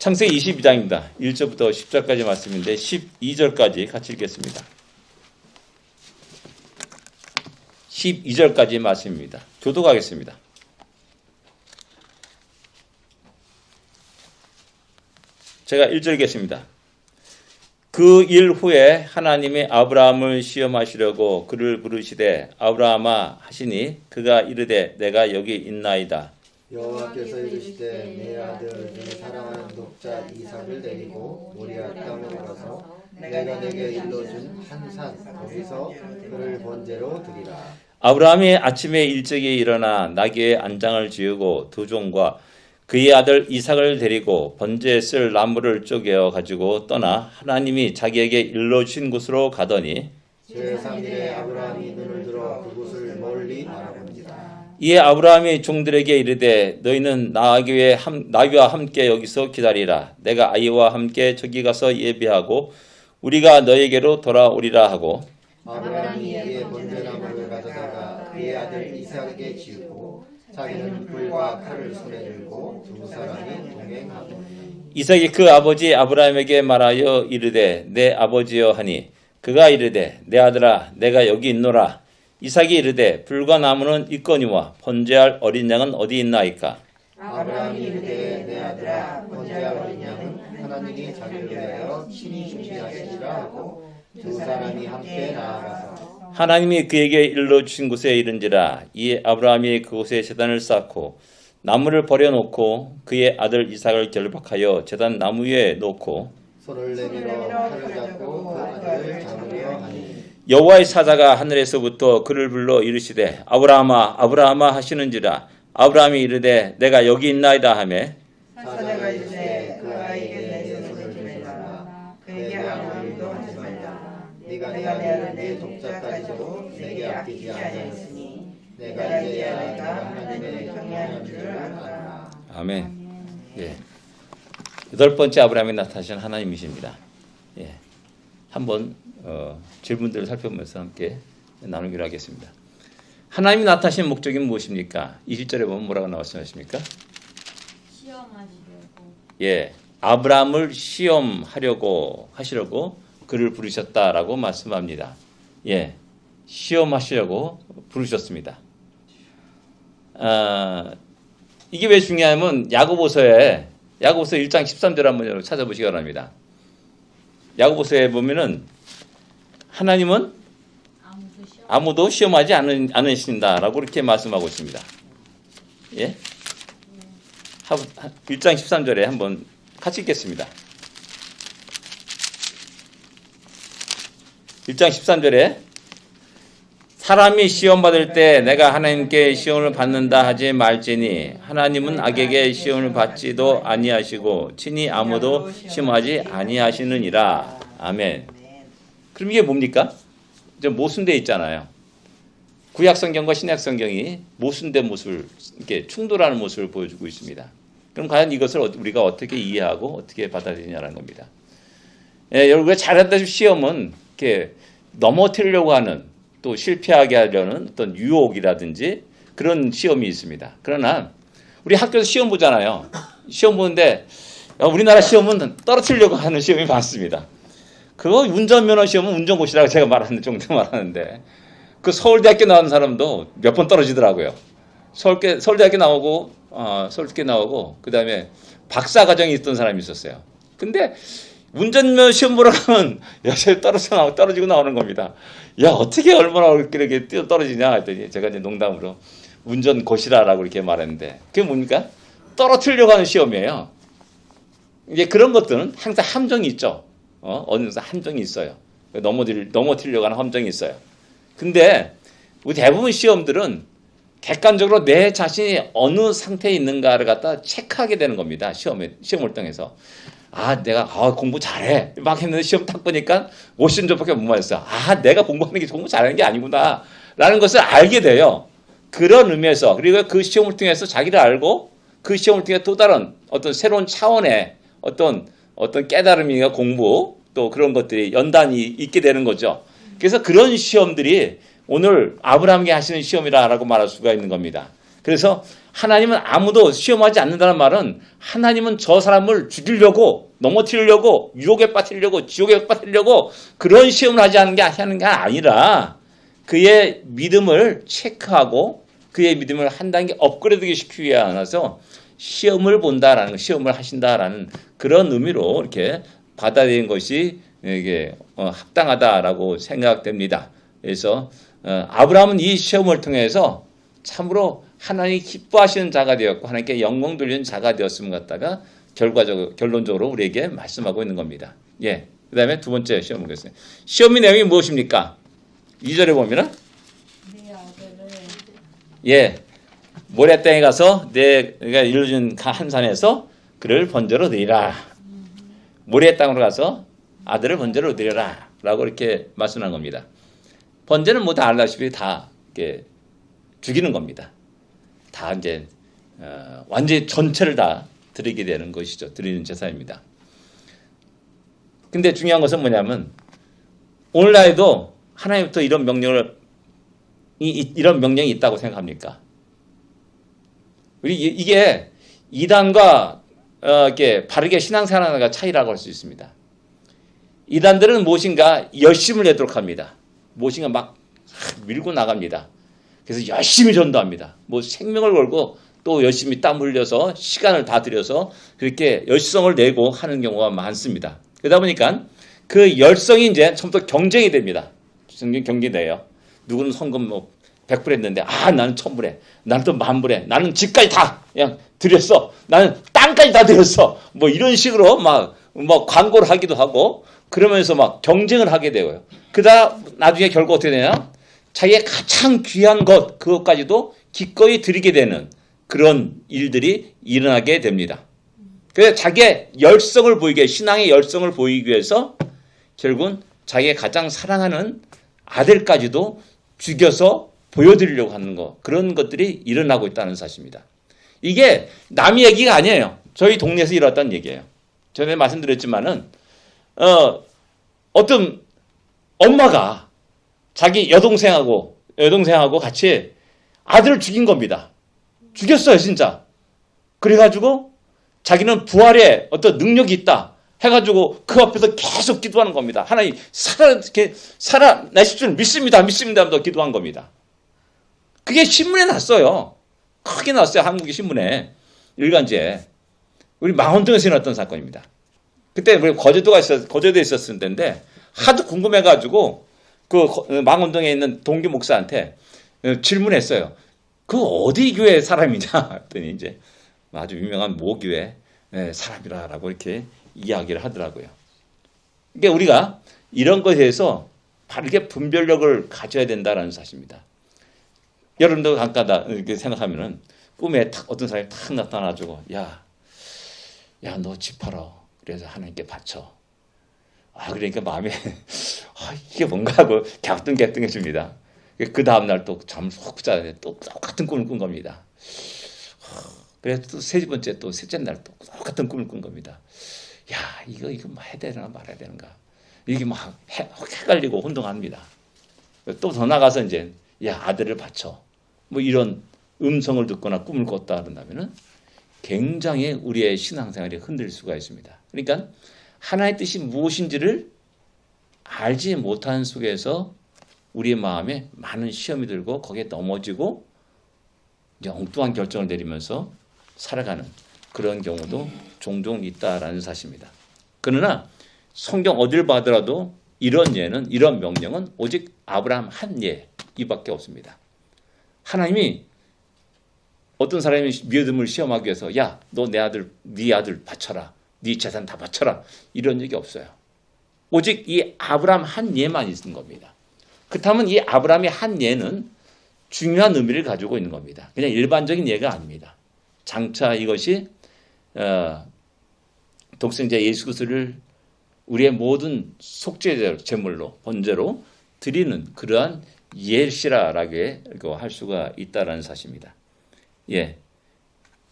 창세기 22장입니다. 1절부터 10절까지 말씀인데 12절까지 같이 읽겠습니다. 12절까지 말씀입니다. 교독하겠습니다. 제가 1절 읽겠습니다. 그 일 후에 하나님이 아브라함을 시험하시려고 그를 부르시되 아브라함아 하시니 그가 이르되 내가 여기 있나이다. 여호와께서 이르시되 내 아들 내 사랑하는 독자 이삭을 데리고 모리아 땅으로 가서 내가 내게 일러준 한 산 거기서 그를 번제로 드리라. 아브라함이 아침에 일찍이 일어나 나귀의 안장을 지우고 두 종과 그의 아들 이삭을 데리고 번제에 쓸 나무를 쪼개어 가지고 떠나 하나님이 자기에게 일러주신 곳으로 가더니 제3일에 아브라함이 눈을 들어 그곳을 멀리 바라봅니다. 이에 아브라함이 종들에게 이르되 너희는 나귀와 함께 여기서 기다리라. 내가 아이와 함께 저기 가서 예비하고 우리가 너에게로 돌아오리라 하고 아브라함이 이에 번제나무를 가져다가 그의 아들 이삭에게 지우고 자기는 불과 칼을 손에 들고 두 사람이 동행하고 이삭이 그 아버지 아브라함에게 말하여 이르되 내 아버지여 하니 그가 이르되 내 아들아 내가 여기 있노라. 이삭이 이르되 불과 나무는 있거니와 번제할 어린 양은 어디 있나이까. 아브라함이 이르되 내 아들아 번제할 어린 양은 하나님이 자기를 위하여 친히 준비하시리라 하고 두 사람이 함께 나아가서 하나님이 그에게 일러주신 곳에 이른지라. 이에 아브라함이 그곳에 제단을 쌓고 나무를 버려놓고 그의 아들 이삭을 결박하여 제단 나무 위에 놓고 손을 내밀어 칼을 잡고 그 아들을 잡으려 하니 여호와의 사자가 하늘에서부터 그를 불러 이르시되 아브라함아 아브라함아 하시는지라. 아브라함이 이르되 내가 여기 있나이다 하매 사자가 이르되 그 아이에게 내 손을 들지 말라. 그에게 아무 일도 하지 말라. 네가 내 아들 내 독자까지도 내게 아끼지 아니하였으니 내가 이제야 내가 하나님의 경외하는 줄을 알라. 아멘. 예. 여덟 번째 아브라함이 나타나신 하나님이십니다. 예. 한번 질문들을 살펴보면서 함께 나누기로 하겠습니다. 하나님이 나타나신 목적이 무엇입니까? 20절에 보면 뭐라고 나왔습니까? 시험하시려고. 예. 아브라함을 시험하려고 그를 부르셨다라고 말씀합니다. 예. 시험하시려고 부르셨습니다. 이게 왜 중요하냐면 야고보서 1장 13절 한번 찾아보시기 바랍니다. 야고보서에 보면은 하나님은 아무도 시험하지 않으신다라고 이렇게 말씀하고 있습니다. 예? 1장 13절에 한번 같이 읽겠습니다. 1장 13절에 사람이 시험받을 때 내가 하나님께 시험을 받는다 하지 말지니 하나님은 악에게 시험을 받지도 아니하시고 친히 아무도 시험하지 아니하시느니라. 아멘. 그럼 이게 뭡니까? 모순되어 있잖아요. 구약 성경과 신약 성경이 모순된 모습을 이렇게 충돌하는 모습을 보여주고 있습니다. 그럼 과연 이것을 우리가 어떻게 이해하고 어떻게 받아들이냐라는 겁니다. 예, 여러분 잘한다 시험은 이렇게 넘어뜨리려고 하는 또 실패하게 하려는 어떤 유혹이라든지 그런 시험이 있습니다. 그러나 우리 학교에서 시험 보잖아요. 시험 보는데 우리나라 시험은 떨어뜨리려고 하는 시험이 많습니다. 그거 운전면허 시험은 운전고시라고 제가 말하는 정도 말하는데 그 서울대학교 나온 사람도 몇 번 떨어지더라고요. 서울대학교 나오고 그다음에 박사과정이 있던 사람이 있었어요. 근데 운전면허 시험 보러 가면 여기서 떨어지고 나오는 겁니다. 야 어떻게 얼마나 이렇게 뛰어 떨어지냐 했더니 제가 이제 농담으로 운전고시라라고 이렇게 말했는데 그게 뭡니까? 떨어뜨리려고 하는 시험이에요. 이제 그런 것들은 항상 함정이 있죠. 어느 정도 함정이 있어요. 넘어뜨리려고 하는 함정이 있어요. 근데 우리 대부분 시험들은 객관적으로 내 자신이 어느 상태에 있는가를 갖다 체크하게 되는 겁니다. 시험을 통해서. 내가 공부 잘해. 막 했는데 시험 딱 보니까 50점밖에 못 맞았어. 내가 공부하는 게 공부 잘하는 게 아니구나. 라는 것을 알게 돼요. 그런 의미에서 그리고 그 시험을 통해서 자기를 알고 그 시험을 통해 또 다른 어떤 새로운 차원의 어떤 깨달음이나 공부 또 그런 것들이 연단이 있게 되는 거죠. 그래서 그런 시험들이 오늘 아브라함에게 하시는 시험이라고 말할 수가 있는 겁니다. 그래서 하나님은 아무도 시험하지 않는다는 말은 하나님은 저 사람을 죽이려고 넘어뜨리려고 유혹에 빠뜨리려고 지옥에 빠뜨리려고 그런 시험을 하는 게 아니라 그의 믿음을 체크하고 그의 믿음을 한 단계 업그레이드 시키기 위해서 시험을 본다라는 시험을 하신다라는 그런 의미로 이렇게 받아들이는 것이 이게 합당하다라고 생각됩니다. 그래서 아브라함은 이 시험을 통해서 참으로 하나님이 기뻐하시는 자가 되었고 하나님께 영광 돌리는 자가 되었음을 갖다가 결론적으로 우리에게 말씀하고 있는 겁니다. 예. 그 다음에 두 번째 시험을 보겠습니다. 시험의 내용이 무엇입니까? 2절에 보면은 예, 모래 땅에 가서 내가 일러준 한 산에서 그를 번제로 드리라. 모래 땅으로 가서 아들을 번제로 드려라 라고 이렇게 말씀한 겁니다. 번제는 뭐 다 알다시피 다 이렇게 죽이는 겁니다. 다 이제 완전히 전체를 다 드리게 되는 것이죠. 드리는 제사입니다. 근데 중요한 것은 뭐냐면 오늘날에도 하나님부터 이런 명령이 있다고 생각합니까? 이게 이단과 이렇게 바르게 신앙생활과 차이라고 할 수 있습니다. 이단들은 무엇인가 열심을 내도록 합니다. 무엇인가 막 밀고 나갑니다. 그래서 열심히 전도합니다. 뭐 생명을 걸고 또 열심히 땀 흘려서 시간을 다 들여서 그렇게 열성을 내고 하는 경우가 많습니다. 그러다 보니까 그 열성이 이제 처음부터 경쟁이 됩니다. 경쟁이 돼요. 누구는 헌금 뭐 100불 했는데 나는 1000불 해. 나는 또 10,000불 해. 나는 집까지 다 그냥 드렸어. 나는 땅까지 다 드렸어. 뭐 이런 식으로 막 광고를 하기도 하고 그러면서 막 경쟁을 하게 되고요. 그러다 나중에 결국 어떻게 되냐? 자기의 가장 귀한 것 그것까지도 기꺼이 드리게 되는 그런 일들이 일어나게 됩니다. 그래서 자기의 열성을 보이게 신앙의 열성을 보이기 위해서 결국은 자기의 가장 사랑하는 아들까지도 죽여서 보여드리려고 하는 것 그런 것들이 일어나고 있다는 사실입니다. 이게 남의 얘기가 아니에요. 저희 동네에서 일어났다는 얘기예요. 전에 말씀드렸지만은 어떤 엄마가 자기 여동생하고 같이 아들을 죽인 겁니다. 죽였어요, 진짜. 그래가지고 자기는 부활에 어떤 능력이 있다 해가지고 그 앞에서 계속 기도하는 겁니다. 하나님 살아내실 줄 믿습니다 하면서 기도한 겁니다. 그게 신문에 났어요. 크게 났어요. 한국의 신문에 일간지에. 우리 망원동에서 일어났던 사건입니다. 그때 우리 거제도에 있었을 때인데 하도 궁금해가지고 그 망원동에 있는 동기 목사한테 질문했어요. 그 어디 교회 사람이냐 했더니 이제 아주 유명한 모교회 사람이라고 이렇게 이야기를 하더라고요. 그러니까 우리가 이런 것에 대해서 바르게 분별력을 가져야 된다는 사실입니다. 여러분도 가끔가다 이렇게 생각하면은 꿈에 어떤 사람이 탁 나타나가지고 야 너 집 팔아. 그래서 하나님께 바쳐. 그러니까 마음에 이게 뭔가 하고 갸뚱갸뚱해집니다. 그 다음날 또 잠을 푹 자는데 또 똑같은 꿈을 꾼 겁니다. 그래서 또 세 번째 또 셋째 날 또 똑같은 꿈을 꾼 겁니다. 야 이거 해야 되나 말아야 되는가. 이게 막 헷갈리고 혼동합니다. 또 더 나가서 이제 아들을 바쳐. 뭐 이런 음성을 듣거나 꿈을 꿨다 그런다면은 굉장히 우리의 신앙생활이 흔들릴 수가 있습니다. 그러니까 하나님의 뜻이 무엇인지를 알지 못하는 속에서 우리의 마음에 많은 시험이 들고 거기에 넘어지고 이제 엉뚱한 결정을 내리면서 살아가는 그런 경우도 종종 있다라는 사실입니다. 그러나 성경 어딜 봐더라도 이런 명령은 오직 아브라함 한 이밖에 없습니다. 하나님이 어떤 사람이 믿음을 시험하기 위해서 너 네 아들 바쳐라. 네 재산 다 바쳐라. 이런 얘기 없어요. 오직 이 아브라함 한 예만 있는 겁니다. 그렇다면 이 아브라함의 한 예는 중요한 의미를 가지고 있는 겁니다. 그냥 일반적인 예가 아닙니다. 장차 이것이 독생자 예수 그리스도를 우리의 모든 속죄 제물로 번제로 드리는 그러한 예시라라고 할 수가 있다라는 사실입니다.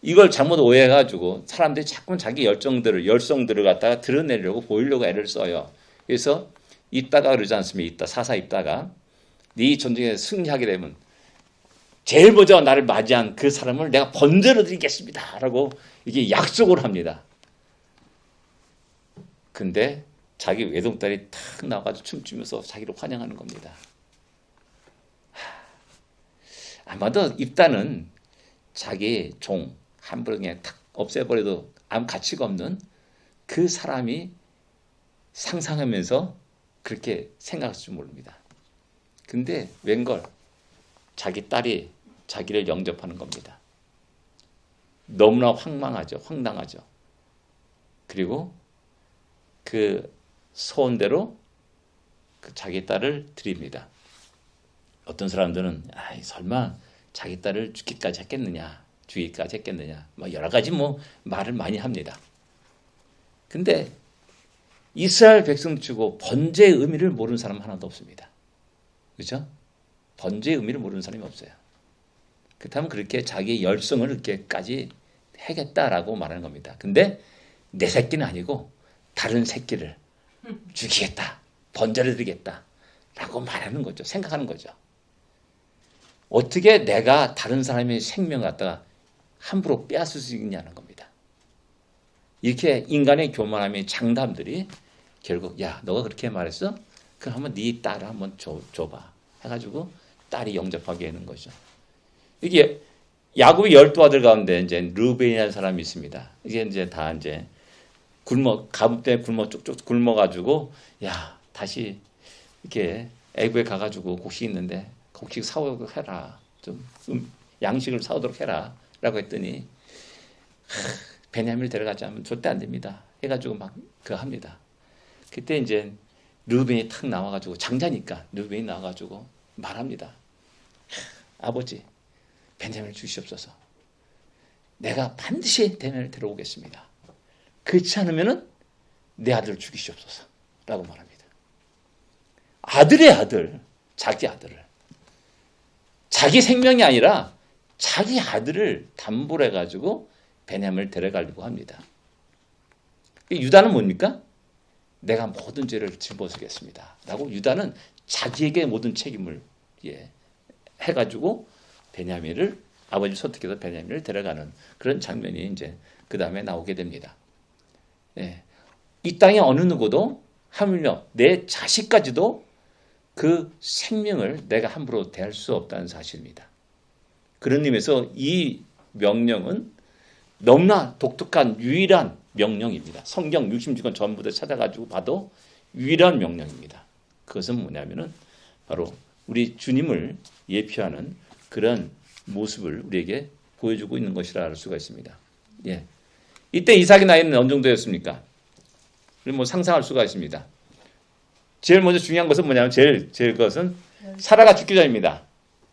이걸 잘못 오해해가지고 사람들이 자꾸 자기 열성들을 갖다가 드러내려고 보이려고 애를 써요. 그래서 이따가 그러지 않습니까? 사사 입다가 네 전쟁에 승리하게 되면 제일 먼저 나를 맞이한 그 사람을 내가 번제로 드리겠습니다 라고 이게 약속을 합니다. 근데 자기 외동딸이 탁 나와가지고 춤추면서 자기를 환영하는 겁니다. 아마도 입다는 자기 종 함부로 그냥 탁 없애버려도 아무 가치가 없는 그 사람이 상상하면서 그렇게 생각할 줄 모릅니다. 근데 웬걸 자기 딸이 자기를 영접하는 겁니다. 너무나 황망하죠. 황당하죠. 그리고 그 소원대로 그 자기 딸을 드립니다. 어떤 사람들은 설마 자기 딸을 죽기까지 했겠느냐, 뭐 여러 가지 뭐 말을 많이 합니다. 근데 이스라엘 백성 치고 번제의 의미를 모르는 사람 하나도 없습니다. 그렇죠? 번제의 의미를 모르는 사람이 없어요. 그렇다면 그렇게 자기의 열성을 그렇게까지 하겠다라고 말하는 겁니다. 근데 내 새끼는 아니고 다른 새끼를 죽이겠다, 번제를 드리겠다 라고 말하는 거죠. 생각하는 거죠. 어떻게 내가 다른 사람의 생명을 갖다가 함부로 빼앗을 수 있냐는 겁니다. 이렇게 인간의 교만함의 장담들이 결국 야 너가 그렇게 말했어? 그럼 한번 네 딸을 한번 줘봐 해가지고 딸이 영접하게 하는 거죠. 이게 야곱의 12아들 가운데 이제 르벤이라는 사람이 있습니다. 이게 이제 다 이제 가뭄 때문에 쭉쭉 굶어가지고 야 다시 이렇게 애굽에 가가지고 곡식 있는데 곡식 사오도록 해라, 좀 양식을 사오도록 해라 라고 했더니 베냐민을 데려가지 않으면 절대 안 됩니다 해가지고 막 그거 합니다. 그때 이제 르벤이 탁 나와가지고 장자니까 르벤이 나와가지고 말합니다. 아버지 베냐민을 주시옵소서. 내가 반드시 베냐민을 데려오겠습니다. 그렇지 않으면은 내 아들을 죽이시옵소서 라고 말합니다. 아들의 아들, 자기 아들을, 자기 생명이 아니라 자기 아들을 담보로 해가지고 베냐민을 데려가려고 합니다. 유다는 뭡니까? 내가 모든 죄를 짊어지겠습니다 라고 유다는 자기에게 모든 책임을 해가지고 베냐민을, 아버지 소택해서 베냐민을 데려가는 그런 장면이 이제 그 다음에 나오게 됩니다. 이 땅에 어느 누구도 하물며 내 자식까지도 그 생명을 내가 함부로 대할 수 없다는 사실입니다. 그런 의미에서 이 명령은 너무나 독특한 유일한 명령입니다. 성경 66권 전부 다 찾아가지고 봐도 유일한 명령입니다. 그것은 뭐냐면은 바로 우리 주님을 예표하는 그런 모습을 우리에게 보여주고 있는 것이라 알 수가 있습니다. 이때 이삭의 나이는 어느 정도였습니까? 우리 뭐 상상할 수가 있습니다. 제일 먼저 중요한 것은 뭐냐면 제일 것은 사라가 죽기 전입니다.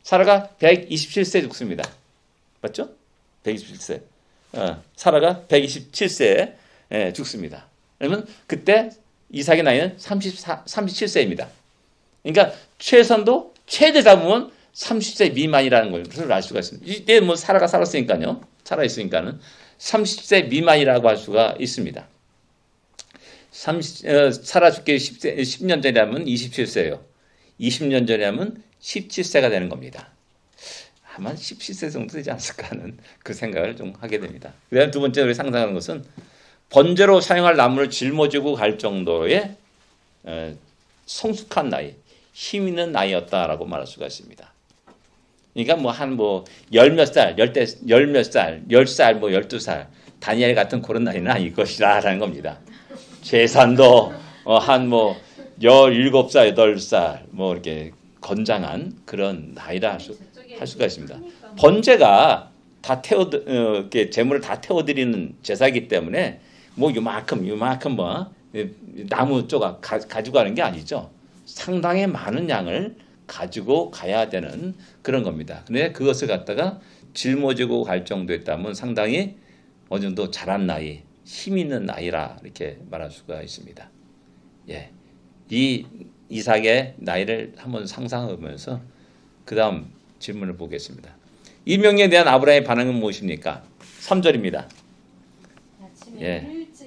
사라가 127세에 죽습니다. 맞죠? 127세. 사라가 127세에 죽습니다. 그러면 그때 이삭의 나이는 37세입니다. 그러니까 최선도 최대 잡으면 30세 미만이라는 것을 알 수가 있습니다. 이때 뭐 사라가 살았으니까요. 살아있으니까는 30세 미만이라고 할 수가 있습니다. 사라 죽기 10년 전에 하면 27세예요. 20년 전에 하면 17세가 되는 겁니다. 아마 17세 정도 되지 않을까 하는 그 생각을 좀 하게 됩니다. 그다음 두 번째로 상상하는 것은 번제로 사용할 나무를 짊어지고 갈 정도의 성숙한 나이, 힘 있는 나이였다라고 말할 수가 있습니다. 그러니까 열 몇 살, 10살, 12살, 다니엘 같은 그런 나이는 아닐 것이라는 겁니다. 재산도 17살, 8살 이렇게 건장한 그런 나이라 할 수가 있습니다. 번제가 다 재물을 다 태워드리는 제사이기 때문에 요만큼 나무 조각 가지고 가는 게 아니죠. 상당히 많은 양을 가지고 가야 되는 그런 겁니다. 근데 그것을 갖다가 짊어지고 갈 정도였다면 상당히 어느 정도 자란 나이, 힘 있는 나이라 이렇게 말할 수가 있습니다. 이 이삭의 나이를 한번 상상하면서 그 다음 질문을 보겠습니다. 이 명령에 대한 아브라함의 반응은 무엇입니까? 3절입니다.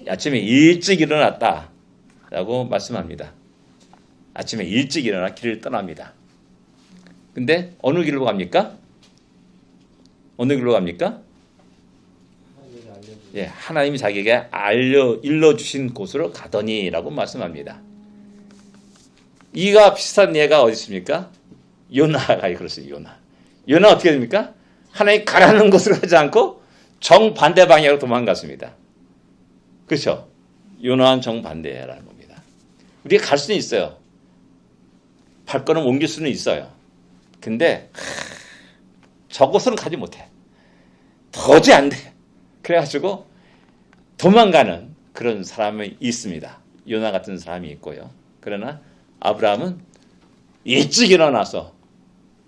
아침에 일찍 일어났다 라고 말씀합니다. 아침에 일찍 일어나 길을 떠납니다. 근데 어느 길로 갑니까? 어느 길로 갑니까? 예, 하나님이 자기에게 일러주신 곳으로 가더니라고 말씀합니다. 이가 비슷한 예가 어디 있습니까? 요나가 그렇습니다. 요나 어떻게 됩니까? 하나님이 가라는 곳으로 가지 않고 정반대 방향으로 도망갔습니다. 그렇죠? 요나는 정반대라는 겁니다. 우리가 갈 수는 있어요. 발걸음 옮길 수는 있어요. 근데 저곳은 가지 못해. 도저히 안 돼. 그래가지고 도망가는 그런 사람이 있습니다. 요나 같은 사람이 있고요. 그러나 아브라함은 일찍 일어나서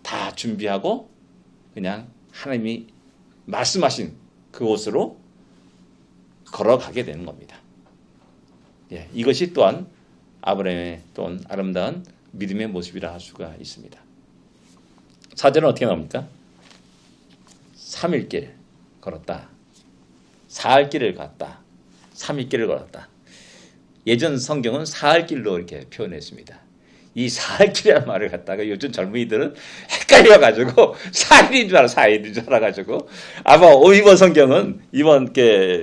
다 준비하고 그냥 하나님이 말씀하신 그곳으로 걸어가게 되는 겁니다. 예, 이것이 또한 아브라함의 또한 아름다운 믿음의 모습이라 할 수가 있습니다. 4절은 어떻게 나옵니까? 3일 길 걸었다. 4일 길을 갔다. 3일 길을 걸었다. 예전 성경은 4일 길로 이렇게 표현했습니다. 이 4일 길이라는 말을 갖다가 요즘 젊은이들은 헷갈려가지고 4일인 줄 알아, 4일인 줄 알아가지고 아마 이번 성경은 3일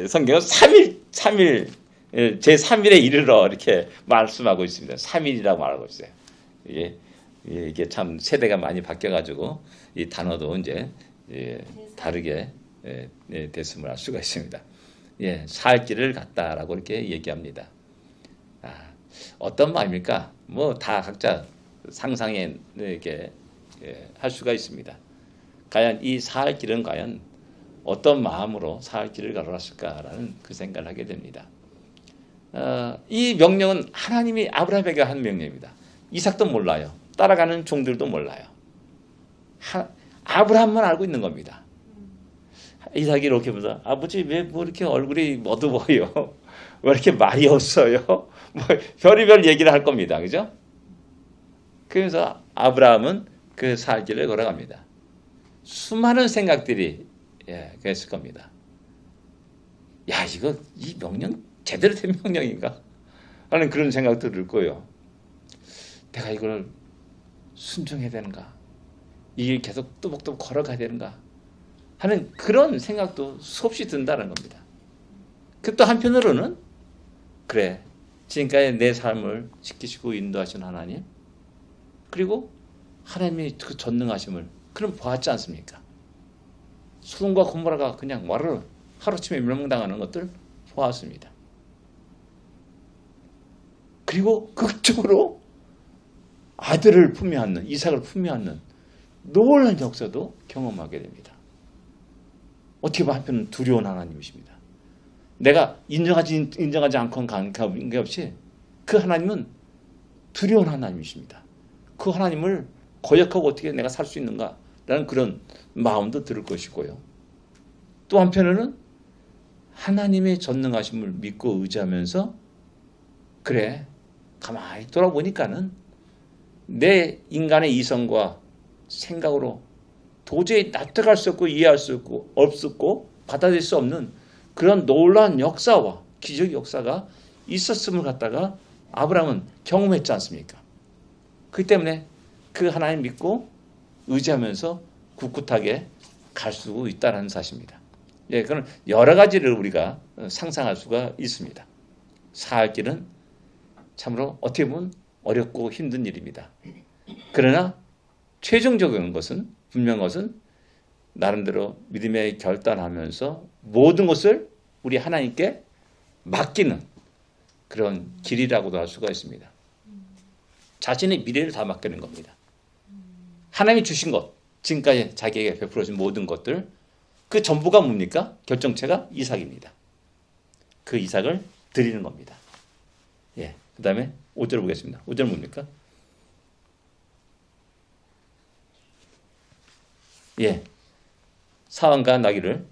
제 3일에 이르러 이렇게 말씀하고 있습니다. 3일이라고 말하고 있어요. 이게 참 세대가 많이 바뀌어가지고 이 단어도 이제 다르게 됐음을 알 수가 있습니다. 예, 4일 길을 갔다라고 이렇게 얘기합니다. 어떤 마음입니까? 뭐 다 각자 상상에 이렇게 할 수가 있습니다. 과연 이 4일 길은 과연 어떤 마음으로 4일 길을 걸어갔을까라는 그 생각을 하게 됩니다. 이 명령은 하나님이 아브라함에게 한 명령입니다. 이삭도 몰라요. 따라가는 종들도 몰라요. 아브라함만 알고 있는 겁니다. 이삭이 이렇게 보자. 아버지 왜 뭐 이렇게 얼굴이 어두워요? 왜 이렇게 말이 없어요? 뭐 별의별 얘기를 할 겁니다. 그죠? 그래서 아브라함은 그 살길을 걸어갑니다. 수많은 생각들이 그랬을 겁니다. 야, 이 명령 제대로 된 명령인가? 하는 그런 생각도 들 거예요. 내가 이걸 순종해야 되는가? 이게 계속 또박또박 걸어가야 되는가? 하는 그런 생각도 수없이 든다는 겁니다. 그 또 한편으로는 그래, 지금까지 내 삶을 지키시고 인도하신 하나님, 그리고 하나님의 그 전능하심을 그럼 보았지 않습니까? 소돔과 고모라가 그냥 하루아침에 멸망당하는 것들 보았습니다. 그리고 극적으로 아들을 품에 안는, 이삭을 품에 안는 놀라운 역사도 경험하게 됩니다. 어떻게 보면 한편은 두려운 하나님이십니다. 내가 인정하지 않건 관계없이 그 하나님은 두려운 하나님이십니다. 그 하나님을 거역하고 어떻게 내가 살 수 있는가라는 그런 마음도 들을 것이고요. 또 한편으로는 하나님의 전능하심을 믿고 의지하면서 그래, 가만히 돌아보니까는 내 인간의 이성과 생각으로 도저히 납득할 수 없고 이해할 수 없고 받아들일 수 없는 그런 놀라운 역사와 기적의 역사가 있었음을 갖다가 아브라함은 경험했지 않습니까? 그렇기 때문에 그 하나님 믿고 의지하면서 꿋꿋하게 갈 수 있다는 사실입니다. 예, 그런 여러 가지를 우리가 상상할 수가 있습니다. 살 길은 참으로 어떻게 보면 어렵고 힘든 일입니다. 그러나 최종적인 것은 분명한 것은 나름대로 믿음에 결단하면서 모든 것을 우리 하나님께 맡기는 그런 길이라고도 할 수가 있습니다. 자신의 미래를 다 맡기는 겁니다. 하나님이 주신 것, 지금까지 자기에게 베풀어 준 모든 것들, 그 전부가 뭡니까? 결정체가 이삭입니다. 그 이삭을 드리는 겁니다. 예, 그 다음에 5절 보겠습니다. 5절 뭡니까? 예, 사람과 나귀를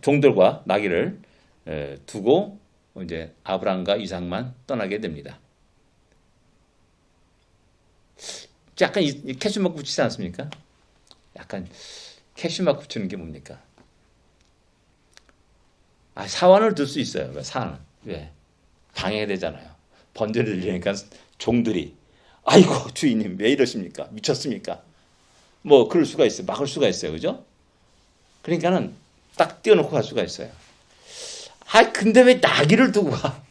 종들과 나귀를 두고 이제 아브라함과 이삭만 떠나게 됩니다. 약간 캐슈막 붙이지 않습니까? 약간 캐슈막 붙이는 게 뭡니까? 사환을 들 수 있어요. 왜 사환을? 왜? 방해되잖아요. 번제를 드리니까 종들이 아이고 주인님 왜 이러십니까? 미쳤습니까? 뭐 그럴 수가 있어요. 막을 수가 있어요. 그죠? 그러니까는 딱 띄워놓고 갈 수가 있어요. 아, 근데 왜 나귀를 두고 가?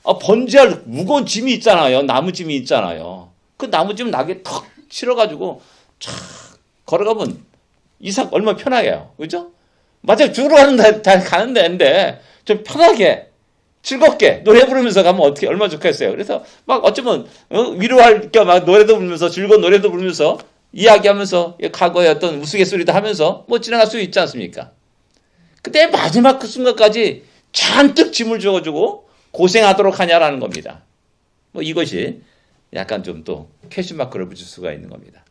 아, 번제할 무거운 짐이 있잖아요. 나무짐이 있잖아요. 그 나무짐 나귀에 턱 실어가지고 촥 걸어가면 이삭 얼마나 편하게요. 그죠? 맞아요. 죽으러 가는 데인데 좀 편하게 즐겁게 노래 부르면서 가면 어떻게 얼마나 좋겠어요. 그래서 막 어쩌면 위로할 겸 막 노래도 부르면서 즐거운 노래도 부르면서 이야기하면서 과거의 어떤 우스갯소리도 하면서 뭐 지나갈 수 있지 않습니까? 근데 마지막 그 순간까지 잔뜩 짐을 줘가지고 고생하도록 하냐라는 겁니다. 뭐 이것이 약간 좀 또 퀘스천마크를 붙일 수가 있는 겁니다.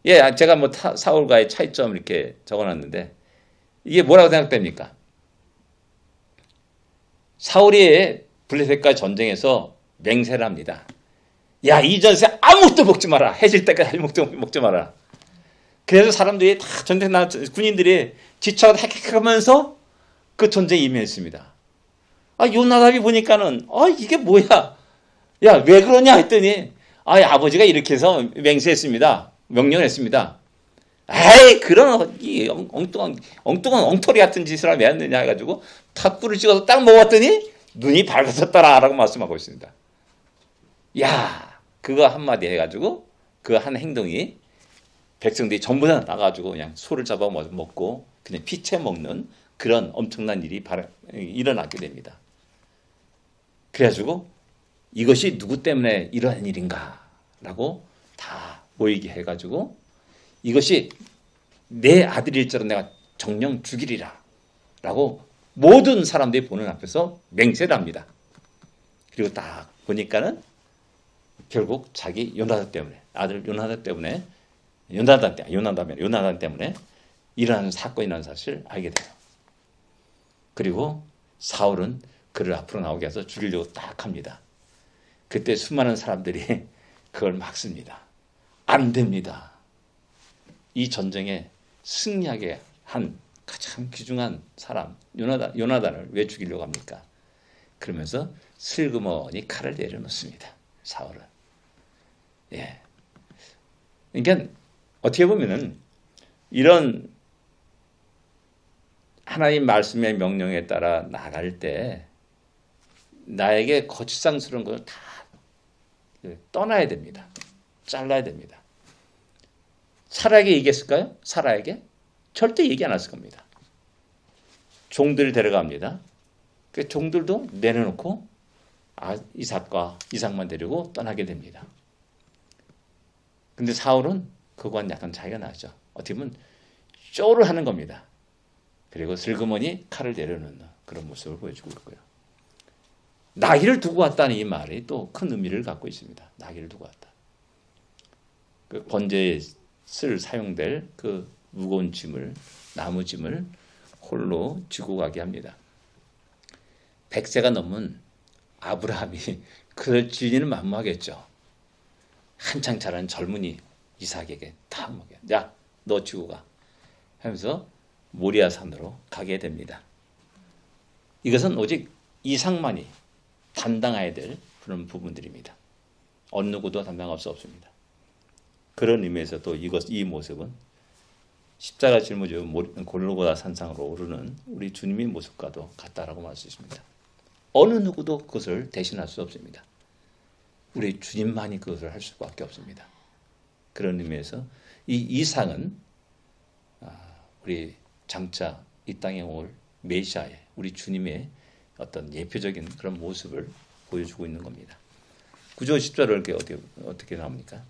예, 제가 뭐 사울과의 차이점 이렇게 적어놨는데 이게 뭐라고 생각됩니까? 사울이 블레셋과 전쟁에서 맹세를 합니다. 야, 이 전세 아무것도 먹지 마라. 해질 때까지 먹지 마라. 그래서 사람들이 다 전쟁 나 군인들이 지쳐 핵핵하면서 그 전쟁에 임했습니다. 아, 요나답이 보니까는 이게 뭐야? 야, 왜 그러냐 했더니 아버지가 이렇게 해서 맹세했습니다. 명령을 했습니다. 에이, 그런 이 엉뚱한 엉터리 같은 짓을 하면 안 되냐 해가지고 탁구를 찍어서 딱 먹었더니 눈이 밝아졌다라고 말씀하고 있습니다. 야, 그거 한마디 해가지고 그 한 행동이 백성들이 전부 다 나가지고 그냥 소를 잡아 먹고 그냥 피채 먹는 그런 엄청난 일이 일어나게 됩니다. 그래가지고 이것이 누구 때문에 이러한 일인가라고 다 모이게 해가지고 이것이 내 아들일지라 내가 정령 죽이리라 라고 모든 사람들이 보는 앞에서 맹세를 합니다. 그리고 딱 보니까는 결국 자기 요나단 때문에 아들 요나단 때문에 요나단 때문에 일어나는 사건이라는 사실을 알게 돼요. 그리고 사울은 그를 앞으로 나오게 해서 죽이려고 딱 합니다. 그때 수많은 사람들이 그걸 막습니다. 안 됩니다. 이 전쟁에 승리하게 한 가장 귀중한 사람 요나단을 왜 죽이려고 합니까? 그러면서 슬그머니 칼을 내려놓습니다. 사울은. 예. 그러니까 어떻게 보면은 이런 하나님 말씀의 명령에 따라 나갈 때 나에게 거짓상스러운 것을 다 떠나야 됩니다. 잘라야 됩니다. 사라에게 얘기했을까요? 사라에게? 절대 얘기 안 했을 겁니다. 종들을 데려갑니다. 그 종들도 내려놓고 이삭만 데리고 떠나게 됩니다. 근데 사울은 그건 약간 차이가 나죠. 어떻게 보면 쇼를 하는 겁니다. 그리고 슬그머니 칼을 내려놓는 그런 모습을 보여주고 있고요. 나귀를 두고 왔다는 이 말이 또 큰 의미를 갖고 있습니다. 나귀를 두고 왔다. 그 번제에 사용될 그 무거운 짐을 나무 짐을 홀로 지고 가게 합니다. 100세가 넘은 아브라함이 그럴 진리는 만무하겠죠. 한창 자란 젊은이 이삭에게 다 먹여. 야, 너 지고 가. 하면서 모리아 산으로 가게 됩니다. 이것은 오직 이삭만이 담당해야 될 그런 부분들입니다. 어느 누구도 담당할 수 없습니다. 그런 의미에서 또 이 모습은 십자가 짊어지고 골고다 산상으로 오르는 우리 주님의 모습과도 같다라고 말할 수 있습니다. 어느 누구도 그것을 대신할 수 없습니다. 우리 주님만이 그것을 할 수밖에 없습니다. 그런 의미에서 이 이상은 우리 장차 이 땅에 올 메시아의 우리 주님의 어떤 예표적인 그런 모습을 보여주고 있는 겁니다. 9절 10절을 어떻게 나옵니까?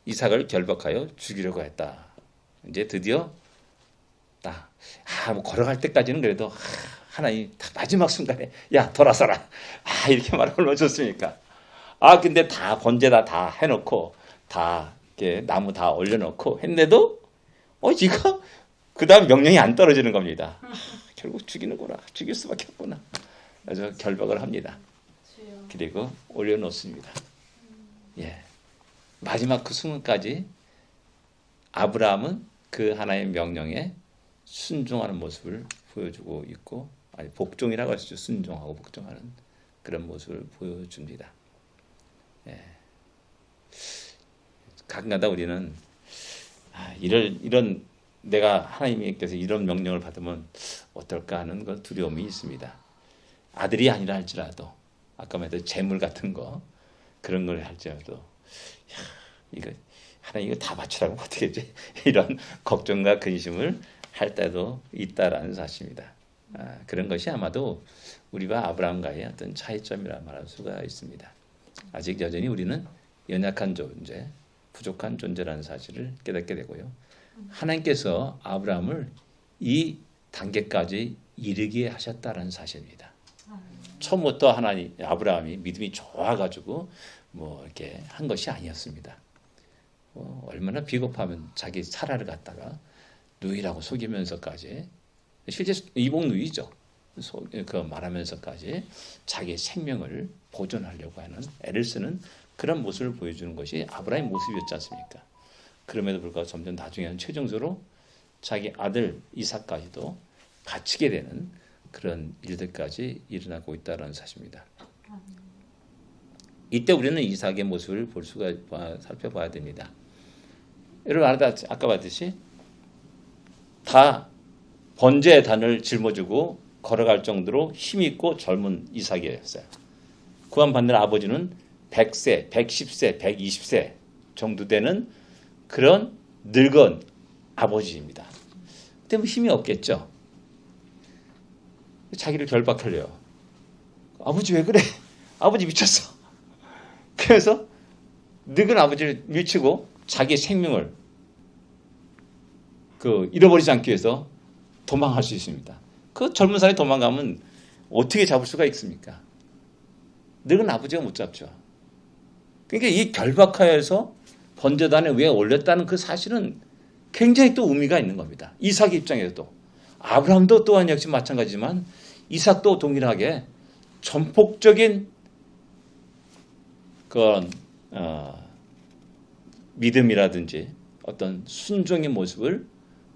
이삭을 결박하여 죽이려고 했다. 이제 드디어 뭐 걸어갈 때까지는 그래도 하나님 마지막 순간에 야 돌아서라 이렇게 말하면 얼마나 좋습니까? 근데 다 번제다 다 해놓고 다 이렇게 나무 다 올려놓고 했는데도 이거 그 다음 명령이 안 떨어지는 겁니다. 결국 죽이는구나. 죽일 수밖에 없구나. 그래서 결박을 합니다. 그리고 올려놓습니다. 예. 마지막 그 순간까지 아브라함은 그 하나님의 명령에 순종하는 모습을 보여주고 있고, 복종이라고 하시죠. 순종하고 복종하는 그런 모습을 보여줍니다. 예. 가끔가다 우리는 이런 내가 하나님께서 이런 명령을 받으면 어떨까 하는 그 두려움이 있습니다. 아들이 아니라 할지라도 아까 말했던 재물 같은 거 그런 걸 할지라도 이거 하나님 이거 다 바치라고 어떻게 하지? 이런 걱정과 근심을 할 때도 있다라는 사실입니다. 그런 것이 아마도 우리와 아브라함과의 어떤 차이점이라 말할 수가 있습니다. 아직 여전히 우리는 연약한 존재, 부족한 존재라는 사실을 깨닫게 되고요. 하나님께서 아브라함을 이 단계까지 이르게 하셨다는 사실입니다. 처음부터 아브라함이 믿음이 좋아가지고 뭐 이렇게 한 것이 아니었습니다. 얼마나 비겁하면 자기 사라를 갖다가 누이라고 속이면서까지 실제 이복 누이죠. 그 말하면서까지 자기 생명을 보존하려고 하는 애를 쓰는 그런 모습을 보여주는 것이 아브라함의 모습이었지 않습니까? 그럼에도 불구하고 점점 나중에는 최종적으로 자기 아들 이삭까지도 바치게 되는 그런 일들까지 일어나고 있다는 사실입니다. 이때 우리는 이삭의 모습을 살펴봐야 됩니다. 여러분 아까 봤듯이 다 번제의 단을 짊어지고 걸어갈 정도로 힘있고 젊은 이삭이었어요. 구원받는 아버지는 100세, 110세, 120세 정도 되는 그런 늙은 아버지입니다. 그때 뭐 힘이 없겠죠. 자기를 결박하려요. 아버지 왜 그래? 아버지 미쳤어. 그래서 늙은 아버지를 밀치고 자기 생명을 잃어버리지 않기 위해서 도망할 수 있습니다. 그 젊은 사람이 도망가면 어떻게 잡을 수가 있습니까? 늙은 아버지가 못 잡죠. 그러니까 이 결박하여서 번제단에 왜 올렸다는 그 사실은 굉장히 또 의미가 있는 겁니다. 이삭의 입장에서도. 아브라함도 또한 역시 마찬가지지만 이삭도 동일하게 전폭적인 그런 믿음이라든지 어떤 순종의 모습을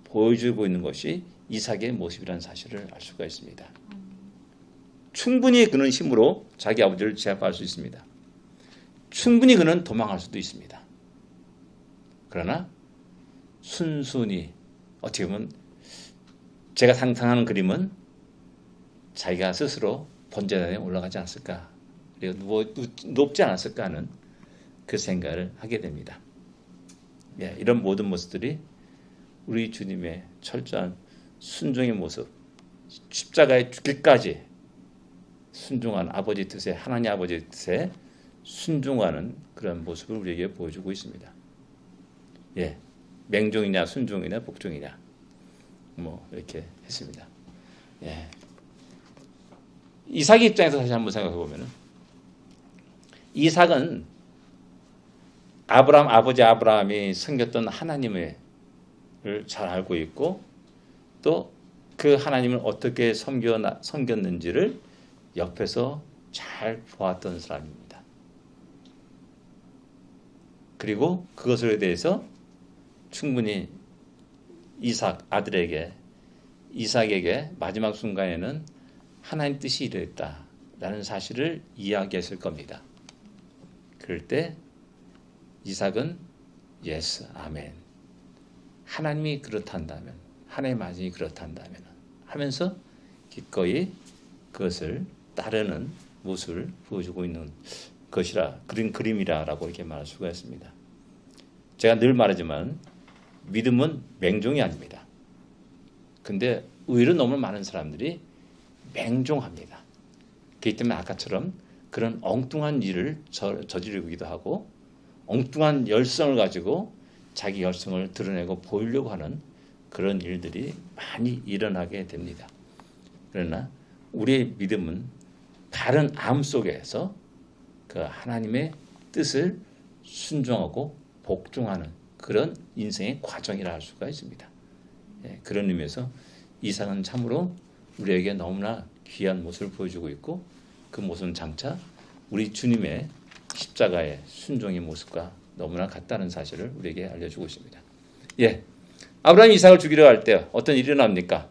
보여주고 있는 것이 이삭의 모습이라는 사실을 알 수가 있습니다. 충분히 그는 힘으로 자기 아버지를 제압할 수 있습니다. 충분히 그는 도망할 수도 있습니다. 그러나 순순히 어떻게 보면 제가 상상하는 그림은 자기가 스스로 번제단에 올라가지 않았을까, 그리고 높지 않았을까 하는 그 생각을 하게 됩니다. 이런 모든 모습들이 우리 주님의 철저한 순종의 모습, 십자가에 죽기까지 순종한 아버지 뜻에, 하나님 아버지 뜻에 순종하는 그런 모습을 우리에게 보여주고 있습니다. 맹종이냐 순종이냐 복종이냐 뭐 이렇게 했습니다. 이삭의 입장에서 다시 한번 생각해 보면은 이삭은 아버지 아브라함이 섬겼던 하나님을 잘 알고 있고 또 그 하나님을 어떻게 섬겼는지를 옆에서 잘 보았던 사람입니다. 그리고 그것에 대해서 충분히 이삭에게 마지막 순간에는 하나님 뜻이 이랬다라는 사실을 이야기했을 겁니다. 그럴 때 이삭은 예스, 아멘. 하나님이 그렇단다면, 하나님의 말씀이 그렇단다면 하면서 기꺼이 그것을 따르는 모습을 보여주고 있는 것이라, 그런 그림이라고 이렇게 말할 수가 있습니다. 제가 늘 말하지만 믿음은 맹종이 아닙니다. 근데 의외로 너무 많은 사람들이 맹종합니다. 그렇기 때문에 아까처럼 그런 엉뚱한 일을 저지르기도 하고 엉뚱한 열성을 가지고 자기 열성을 드러내고 보이려고 하는 그런 일들이 많이 일어나게 됩니다. 그러나 우리의 믿음은 바른 암 속에서 그 하나님의 뜻을 순종하고 복종하는 그런 인생의 과정이라 할 수가 있습니다. 그런 의미에서 이삭은 참으로 우리에게 너무나 귀한 모습을 보여주고 있고 그 모습은 장차 우리 주님의 십자가의 순종의 모습과 너무나 같다는 사실을 우리에게 알려주고 있습니다. 아브라함이 이삭을 죽이려 할 때 어떤 일이 일어납니까?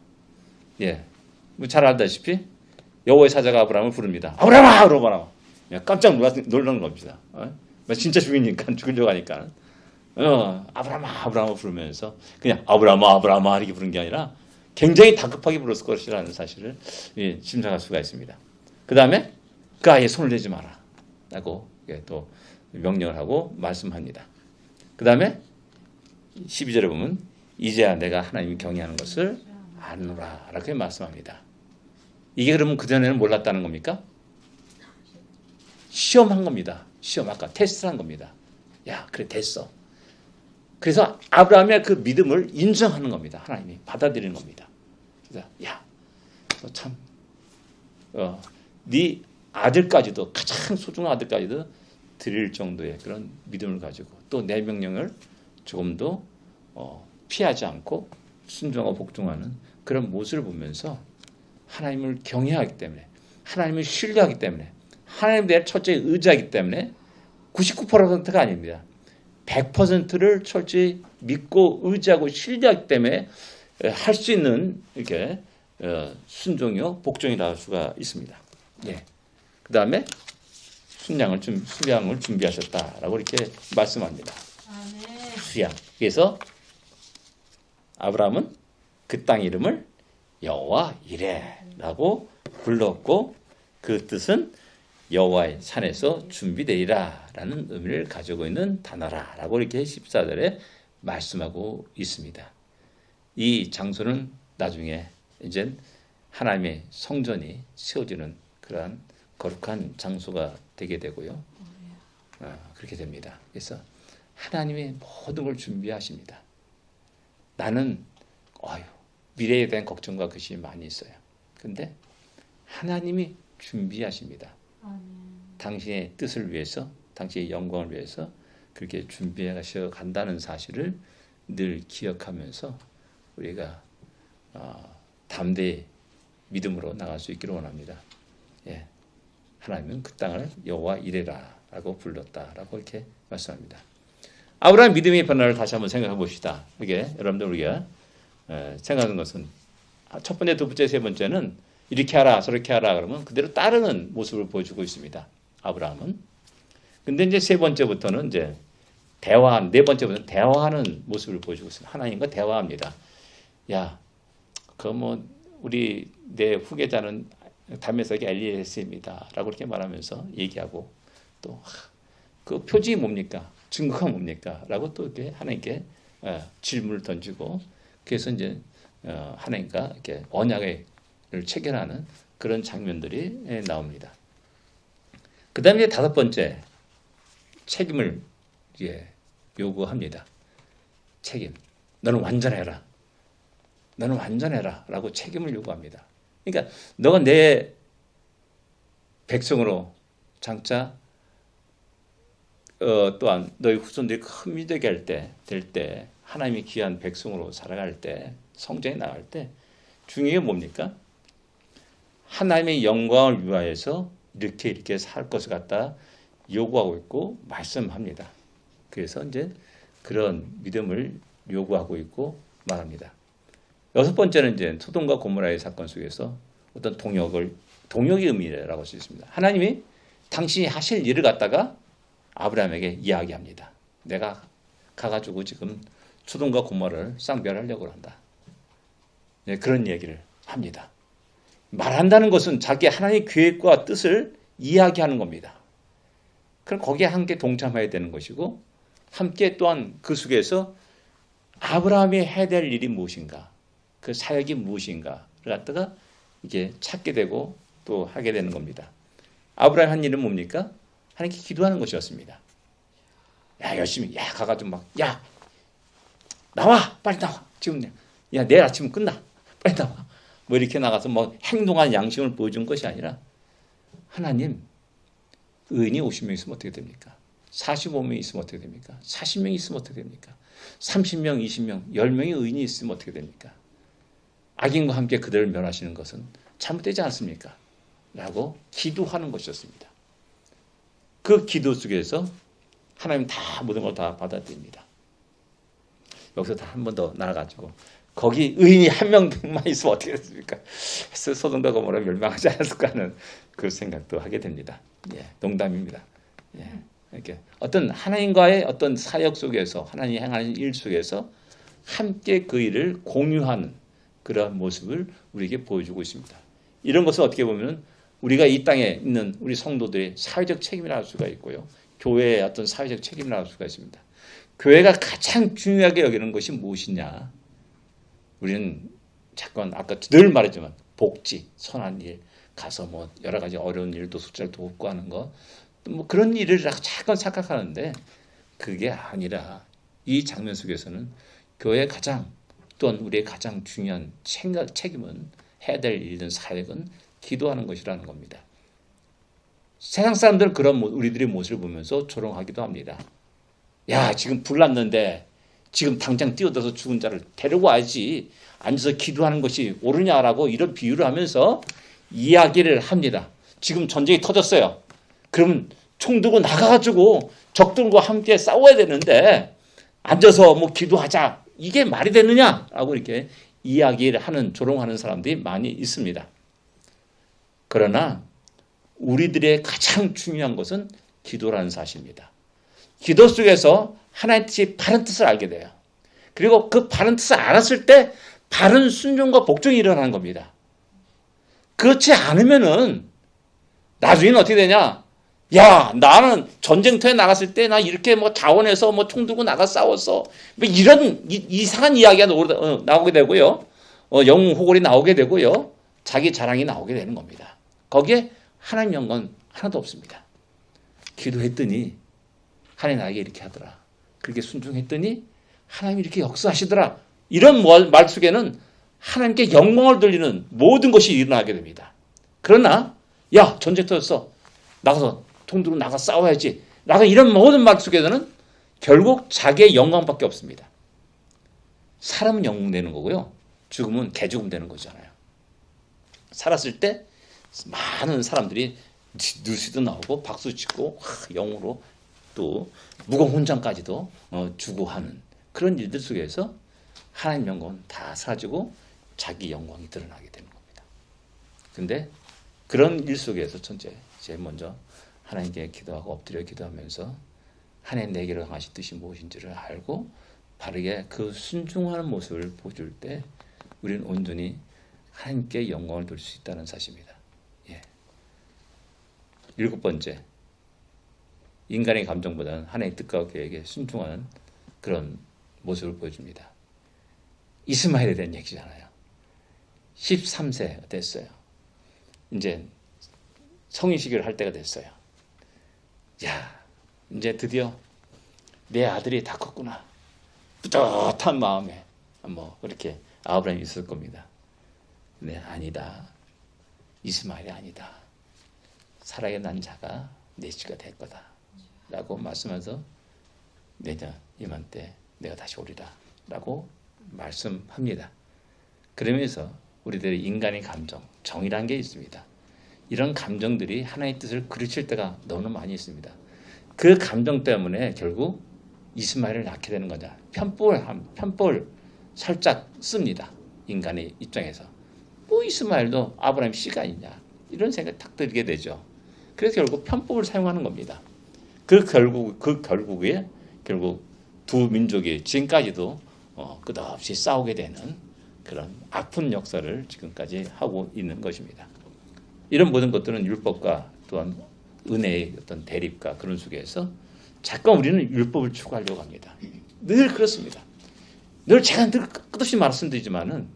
잘 알다시피 여호와의 사자가 아브라함을 부릅니다. 아브라함아! 그러고 깜짝 놀라는 겁니다. 진짜 죽이니까, 죽이려고 하니까. 아브라함아 아브라함아 부르면서 그냥 아브라함아 아브라함아 이렇게 부른 게 아니라 굉장히 다급하게 불렀을 것이라는 사실을 짐작할 수가 있습니다. 그 다음에 그 아이의 손을 대지 마라 라고 또 명령을 하고 말씀합니다. 그 다음에 12절에 보면 이제야 내가 하나님을 경외하는 것을 아노라 라고 말씀합니다. 이게 그러면 그전에는 몰랐다는 겁니까? 시험한 겁니다. 시험, 아까 테스트한 겁니다. 야, 그래, 됐어. 그래서 아브라함의 그 믿음을 인정하는 겁니다. 하나님이 받아들이는 겁니다. 그래서 야, 너 참, 네 아들까지도 가장 소중한 아들까지도 드릴 정도의 그런 믿음을 가지고 또 내 명령을 조금도 피하지 않고 순종하고 복종하는 그런 모습을 보면서 하나님을 경외하기 때문에 하나님을 신뢰하기 때문에 하나님에 대해 철저히 의지하기 때문에 99%가 아닙니다. 100%를 철저히 믿고 의지하고 신뢰하기 때문에 할 수 있는 이렇게 순종이요 복종이라 할 수가 있습니다. 예. 그 다음에 수량을 준비하셨다라고 이렇게 말씀합니다. 수양. 그래서 아브라함은 그 땅 이름을 여호와 이레라고 불렀고 그 뜻은 여호와의 산에서 준비되리라라는 의미를 가지고 있는 단어라라고 이렇게 14절에 말씀하고 있습니다. 이 장소는 나중에 이제 하나님의 성전이 세워지는 그러한 거룩한 장소가 되게 되고요. 그렇게 됩니다. 그래서 하나님이 모든 걸 준비하십니다. 나는 미래에 대한 걱정과 것이 많이 있어요. 근데 하나님이 준비하십니다. 당신의 뜻을 위해서, 당신의 영광을 위해서 그렇게 준비해 가셔 간다는 사실을 늘 기억하면서 우리가 담대히 믿음으로 나갈 수 있기를 원합니다. 예. 하나님은 그 땅을 여호와 이레라라고 불렀다라고 이렇게 말씀합니다. 아브라함 믿음의 변화를 다시 한번 생각해 봅시다. 이게 여러분들 우리가 생각하는 것은 첫 번째, 두 번째, 세 번째는 이렇게 하라, 저렇게 하라 그러면 그대로 따르는 모습을 보여주고 있습니다. 아브라함은. 근데 이제 세 번째부터는 이제 네 번째부터는 대화하는 모습을 보여주고 있습니다. 하나님과 대화합니다. 야, 우리 내 후계자는 다메섹의 엘리에셀입니다라고 이렇게 말하면서 얘기하고 또 그 표징이 뭡니까? 증거가 뭡니까? 라고 또 이렇게 하나님께 질문을 던지고 그래서 이제 하나님과 이렇게 언약을 체결하는 그런 장면들이 나옵니다. 그 다음에 다섯 번째 책임을 요구합니다. 책임. 너는 완전해라. 너는 완전해라. 라고 책임을 요구합니다. 그러니까 너가 내 백성으로 장차 또한 너희 후손들이 큰 민족이 될 때 하나님이 귀한 백성으로 살아갈 때 성전에 나갈 때 중요한 게 뭡니까? 하나님의 영광을 위하여서 이렇게 살 것을 갖다 요구하고 있고 말씀합니다. 그래서 이제 그런 믿음을 요구하고 있고 말합니다. 여섯 번째는 이제 소돔과 고모라의 사건 속에서 어떤 동역의 의미라고 할 수 있습니다. 하나님이 당신이 하실 일을 갖다가 아브라함에게 이야기합니다. 내가 가가지고 지금 소돔과 고모라를 쌍별하려고 한다. 네, 그런 얘기를 합니다. 말한다는 것은 자기 하나님의 계획과 뜻을 이야기하는 겁니다. 그럼 거기에 함께 동참해야 되는 것이고 함께 또한 그 속에서 아브라함이 해야 될 일이 무엇인가, 그 사역이 무엇인가를 갖다가 이게 찾게 되고 또 하게 되는 겁니다. 아브라함이 한 일은 뭡니까? 하나님께 기도하는 것이었습니다. 야, 열심히, 가가지고 나와! 빨리 나와! 지금, 내일 아침 끝나! 빨리 나와! 이렇게 나가서 행동한 양심을 보여준 것이 아니라, 하나님, 의인이 50명 있으면 어떻게 됩니까? 45명 있으면 어떻게 됩니까? 40명 있으면 어떻게 됩니까? 30명, 20명, 10명의 의인이 있으면 어떻게 됩니까? 악인과 함께 그들을 멸하시는 것은 잘못되지 않습니까? 라고 기도하는 것이었습니다. 그 기도 속에서 하나님 다 모든 걸 다 받아들입니다. 여기서 다 한 번 더 나아가지고 거기 의인이 한 명만 있으면 어떻게 됐습니까? 소돔과 고모라 멸망하지 않았을까 하는 그 생각도 하게 됩니다. 농담입니다. 이렇게 어떤 하나님과의 어떤 사역 속에서 하나님이 행하는 일 속에서 함께 그 일을 공유하는 그런 모습을 우리에게 보여주고 있습니다. 이런 것을 어떻게 보면 우리가 이 땅에 있는 우리 성도들의 사회적 책임이라 할 수가 있고요. 교회의 어떤 사회적 책임이라 할 수가 있습니다. 교회가 가장 중요하게 여기는 것이 무엇이냐? 우리는 잠깐 아까 늘 말했지만 복지, 선한 일, 가서 뭐 여러 가지 어려운 일도 숙제를 돕고 하는 거, 뭐 그런 일을 잠깐 생각하는데 그게 아니라 이 장면 속에서는 교회의 가장 또한 우리의 가장 중요한 책임은 해야 될 일은 사역은 기도하는 것이라는 겁니다. 세상 사람들은 그런 우리들의 모습을 보면서 조롱하기도 합니다. 야, 지금 불 났는데 지금 당장 뛰어들어서 죽은 자를 데려와야지 앉아서 기도하는 것이 옳으냐라고 이런 비유를 하면서 이야기를 합니다. 지금 전쟁이 터졌어요. 그러면 총 들고 나가가지고 적들과 함께 싸워야 되는데 앉아서 뭐 기도하자. 이게 말이 되느냐라고 이렇게 이야기를 하는 조롱하는 사람들이 많이 있습니다. 그러나 우리들의 가장 중요한 것은 기도라는 사실입니다. 기도 속에서 하나님의 뜻이 바른 뜻을 알게 돼요. 그리고 그 바른 뜻을 알았을 때 바른 순종과 복종이 일어나는 겁니다. 그렇지 않으면은 나중에는 어떻게 되냐? 야, 나는 전쟁터에 나갔을 때 나 이렇게 뭐 자원해서 뭐 총 들고 나가 싸웠어. 뭐 이런 이상한 이야기가 나오게 되고요. 영웅 호골이 나오게 되고요. 자기 자랑이 나오게 되는 겁니다. 거기에 하나님 영광은 하나도 없습니다. 기도했더니 하나님 나에게 이렇게 하더라. 그렇게 순종했더니 하나님이 이렇게 역사하시더라. 이런 말 속에는 하나님께 영광을 돌리는 모든 것이 일어나게 됩니다. 그러나 야, 전쟁터였어. 나가서 총 들고 나가 싸워야지. 나가 이런 모든 말 속에서는 결국 자기의 영광밖에 없습니다. 사람은 영웅 되는 거고요. 죽으면 개죽음 되는 거잖아요. 살았을 때 많은 사람들이 뉴스도 나오고 박수 치고 영웅으로 또 무공 훈장까지도 주고 하는 그런 일들 속에서 하나님 영광은 다 사라지고 자기 영광이 드러나게 되는 겁니다. 근데 그런 일 속에서 제일 먼저 하나님께 기도하고 엎드려 기도하면서 하나님 내게로 향하신 뜻이 무엇인지를 알고 바르게 그 순종하는 모습을 보여줄 때 우리는 온전히 하나님께 영광을 돌릴 수 있다는 사실입니다. 예. 7번째, 인간의 감정보다는 하나님의 뜻과 계획에 순종하는 그런 모습을 보여줍니다. 이스마엘에 대한 얘기잖아요. 13세 됐어요. 이제 성인식을 할 때가 됐어요. 야, 이제 드디어 내 아들이 다 컸구나. 뿌듯한 마음에 뭐 그렇게 아브라함이 있을 겁니다. 네, 아니다. 이스마엘이 아니다. 사라의 난 자가 내 씨가 될 거다. 라고 말씀하면서 내년 이맘때 내가 다시 오리라. 라고 말씀합니다. 그러면서 우리들의 인간의 감정, 정이라는 게 있습니다. 이런 감정들이 하나님의 뜻을 그르칠 때가 너무 많이 있습니다. 그 감정 때문에 결국 이스마엘을 낳게 되는 거죠. 편법을 살짝 씁니다. 인간의 입장에서. 뭐 이스마엘도 아브라함 씨가 있냐. 이런 생각이 탁 들게 되죠. 그래서 결국 편법을 사용하는 겁니다. 결국에 두 민족이 지금까지도 끝없이 싸우게 되는 그런 아픈 역사를 지금까지 하고 있는 것입니다. 이런 모든 것들은 율법과 또한 은혜의 어떤 대립과 그런 속에서 잠깐 우리는 율법을 추구하려고 합니다. 늘 그렇습니다. 제가 늘 끝없이 말씀드리지만은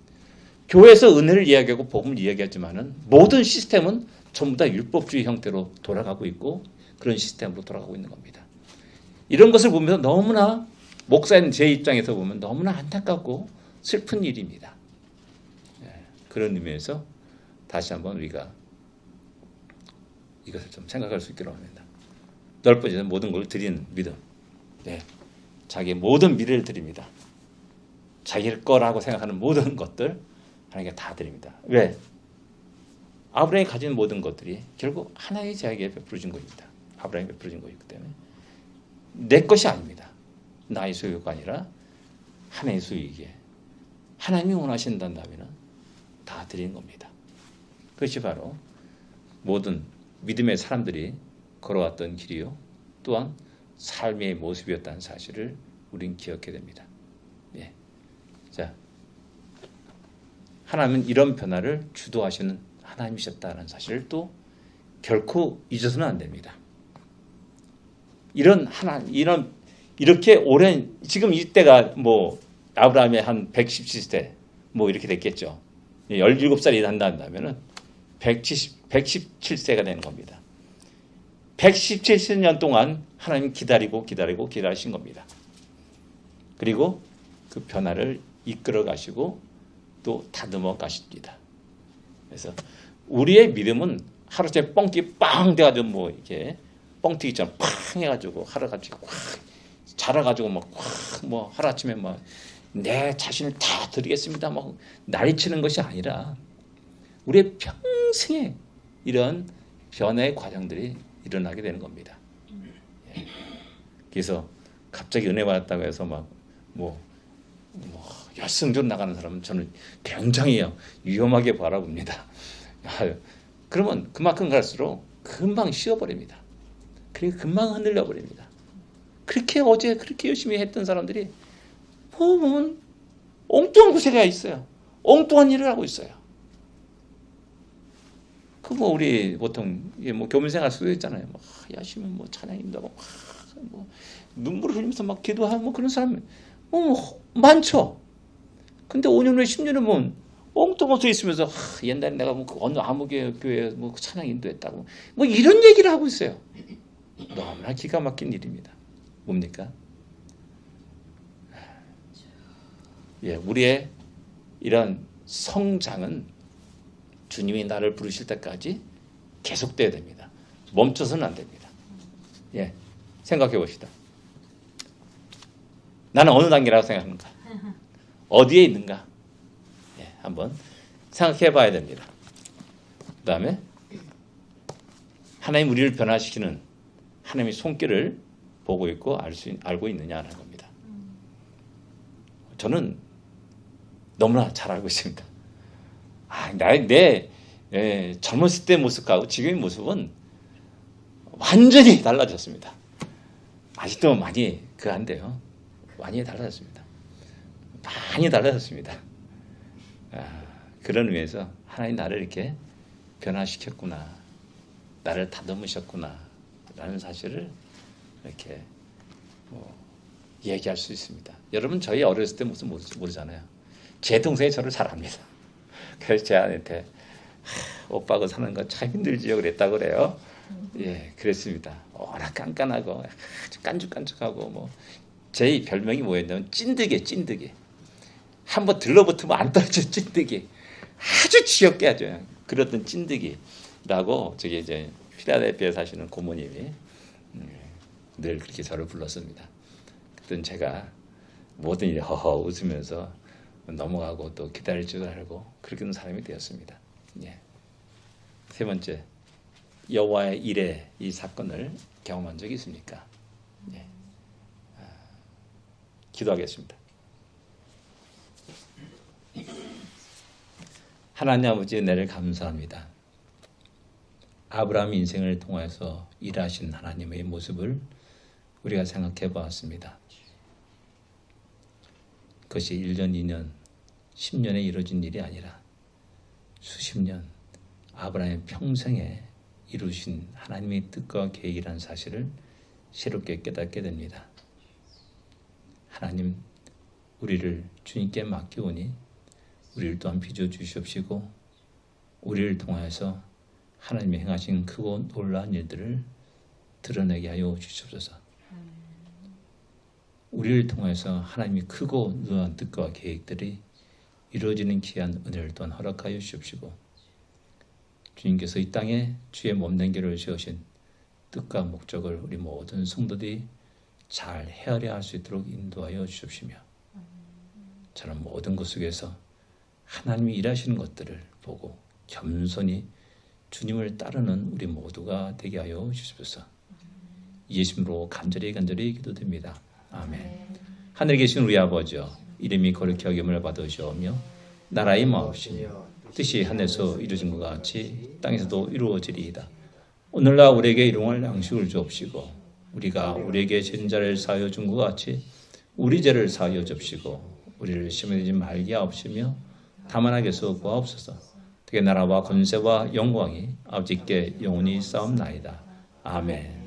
교회에서 은혜를 이야기하고 복음을 이야기하지만은 모든 시스템은 전부 다 율법주의 형태로 돌아가고 있고 그런 시스템으로 돌아가고 있는 겁니다. 이런 것을 보면서 너무나 목사인 제 입장에서 보면 너무나 안타깝고 슬픈 일입니다. 그런 의미에서 다시 한번 우리가 이것을 좀 생각할 수 있기로 합니다. 넓어지는 모든 걸 드리는 믿음. 네. 자기의 모든 미래를 드립니다. 자기 거라고 생각하는 모든 것들 하나님께 다 드립니다. 왜? 아브라함이 가진 모든 것들이 결국 하나님이 자기에게 베풀어진 것입니다. 아브라함이 베풀어진 것이기 때문에 내 것이 아닙니다. 나의 소유가 아니라 하나님의 소유이기에 하나님이 원하신다면 다 드리는 겁니다. 그것이 바로 모든 믿음의 사람들이 걸어왔던 길이요. 또한 삶의 모습이었다는 사실을 우린 기억해야 됩니다. 예. 자, 하나님은 이런 변화를 주도하시는 하나님이셨다는 사실을 또 결코 잊어서는 안 됩니다. 이렇게 오랜, 지금 이때가 뭐 아브라함의 한 117세 뭐 이렇게 됐겠죠. 17살이 한다면은 117세가 되는 겁니다. 117년 동안 하나님 기다리신 겁니다. 그리고 그 변화를 이끌어 가시고 또 다듬어 가십니다. 그래서 우리의 믿음은 하루 종일 뻥튀기 빵 돼가지고 뭐 이렇게 뻥튀기처럼 팡 해가지고 하루 가지고 확 자라가지고 뭐 하루아침에 뭐 내 자신을 다 드리겠습니다 뭐 난리치는 것이 아니라 우리의 평생에 이런 변화의 과정들이 일어나게 되는 겁니다. 그래서 갑자기 은혜 받았다고 해서 뭐 열성적으로 나가는 사람은 저는 굉장히 위험하게 바라봅니다. 그러면 그만큼 갈수록 금방 쉬어버립니다. 그리고 금방 흔들려 버립니다. 그렇게 어제 그렇게 열심히 했던 사람들이 보면 엉뚱한 곳에 가 있어요. 엉뚱한 일을 하고 있어요. 우리 보통 뭐 교문생활 수도 있잖아요. 열심히 뭐 찬양인도 하고 뭐 눈물을 흘리면서 막 기도하고 뭐 그런 사람 많죠. 근데 5년 후에 10년 후에 엉뚱한 곳에 있으면서 옛날에 내가 뭐 어느 아무 교회 뭐 찬양 인도했다고 뭐 이런 얘기를 하고 있어요. 너무나 기가 막힌 일입니다. 뭡니까? 예, 우리의 이런 성장은 주님이 나를 부르실 때까지 계속돼야 됩니다. 멈춰서는 안 됩니다. 예, 생각해 봅시다. 나는 어느 단계라고 생각하는가? 어디에 있는가? 예, 한번 생각해 봐야 됩니다. 그 다음에 하나님 우리를 변화시키는 하나님의 손길을 보고 있고 알고 있느냐는 겁니다. 저는 너무나 잘 알고 있습니다. 내 젊었을 때 모습하고 지금의 모습은 완전히 달라졌습니다. 아직도 많이 그한데요. 많이 달라졌습니다. 많이 달라졌습니다. 그런 의미에서 하나님 나를 이렇게 변화시켰구나. 나를 다듬으셨구나. 라는 사실을 이렇게 얘기할 수 있습니다. 여러분 저희 어렸을 때 무슨 모르잖아요. 제 동생이 저를 잘 압니다. 그래서 제한테 오빠가 사는 거 참 힘들지요 그랬다고 그래요. 예, 그랬습니다. 워낙 깐깐하고 아주 깐죽깐죽하고 뭐 제 별명이 뭐였냐면 찐득이. 한번 들러붙으면 안 떨어져 찐득이. 아주 지겹게 하죠. 그렇던 찐득이라고 저기 이제 필라델피아에 사시는 고모님이 늘 그렇게 저를 불렀습니다. 그땐 제가 모든 일에 허허 웃으면서 넘어가고 또 기다릴 줄 알고 그렇게 하는 사람이 되었습니다. 예. 세 번째, 여호와의 일에 이 사건을 경험한 적이 있습니까? 예. 기도하겠습니다. 하나님 아버지의 은혜를 감사합니다. 아브라함 인생을 통해서 일하신 하나님의 모습을 우리가 생각해 보았습니다. 그것이 1년, 2년, 10년에 이루어진 일이 아니라 수십 년 아브라함의 평생에 이루신 하나님의 뜻과 계획이라는 사실을 새롭게 깨닫게 됩니다. 하나님, 우리를 주님께 맡기오니 우리를 또한 빚어주시옵시고 우리를 통하여서 하나님이 행하신 크고 놀라운 일들을 드러내게 하여 주시옵소서. 우리를 통해서 하나님이 크고 놀라운 뜻과 계획들이 이루어지는 귀한 은혜를 또한 허락하여 주시옵시고 주님께서 이 땅에 주의 몸된결을 세우신 뜻과 목적을 우리 모든 성도들이 잘 헤아려 할 수 있도록 인도하여 주시옵시며 저는 모든 것 속에서 하나님이 일하시는 것들을 보고 겸손히 주님을 따르는 우리 모두가 되게 하여 주시옵소서. 예수님으로 간절히 기도드립니다. 아멘. 하늘에 계신 우리 아버지여, 이름이 거룩히 여김을 받으시오며 나라의 임하옵시며 뜻이 하늘에서 이루어진 것 같이 땅에서도 이루어지리이다. 오늘날 우리에게 일용할 양식을 주옵시고 우리가 우리에게 진 자를 사하여 준 것 같이 우리 죄를 사하여 줍시고 우리를 시험에 들지 말게 하옵시며 다만 하게 하소서 구하옵소서. 그의 나라와 권세와 영광이 아버지께 영원히 싸움나이다. 아멘.